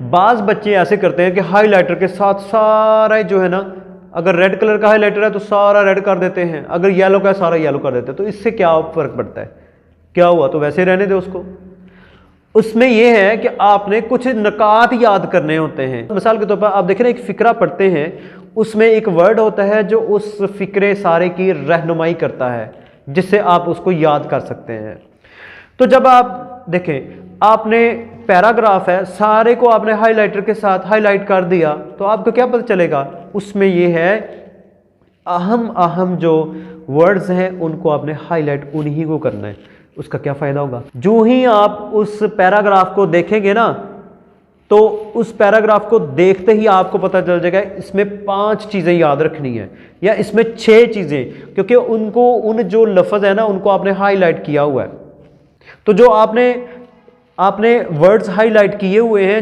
बाज बच्चे ऐसे करते हैं कि हाइलाइटर के साथ सारा जो है ना, अगर रेड कलर का हाइलाइटर है तो सारा रेड कर देते हैं, अगर येलो का है सारा येलो कर देते हैं। तो इससे क्या फर्क पड़ता है? क्या हुआ, तो वैसे रहने दे उसको। उसमें यह है कि आपने कुछ नकात याद करने होते हैं। मिसाल के तौर पर आप देखें ना, एक फिक्रा पढ़ते हैं, उसमें एक वर्ड होता है जो उस फिक्रे सारे की रहनुमाई करता है, जिससे आप उसको याद कर सकते हैं। तो जब आप देखें, आपने पैराग्राफ है, सारे को आपने हाइलाइटर के साथ हाईलाइट कर दिया, तो आपको क्या पता चलेगा? उसमें यह है अहम अहम जो वर्ड्स हैं उनको आपने हाईलाइट उन्हीं को करना है। उसका क्या फ़ायदा होगा? जो ही आप उस पैराग्राफ को देखेंगे ना, तो उस पैराग्राफ को देखते ही आपको पता चल जाएगा इसमें 5 चीज़ें याद रखनी है या इसमें 6 चीज़ें, क्योंकि उनको उन जो लफ्ज़ है ना उनको आपने हाईलाइट किया हुआ है। तो जो आपने वर्ड्स हाईलाइट किए हुए हैं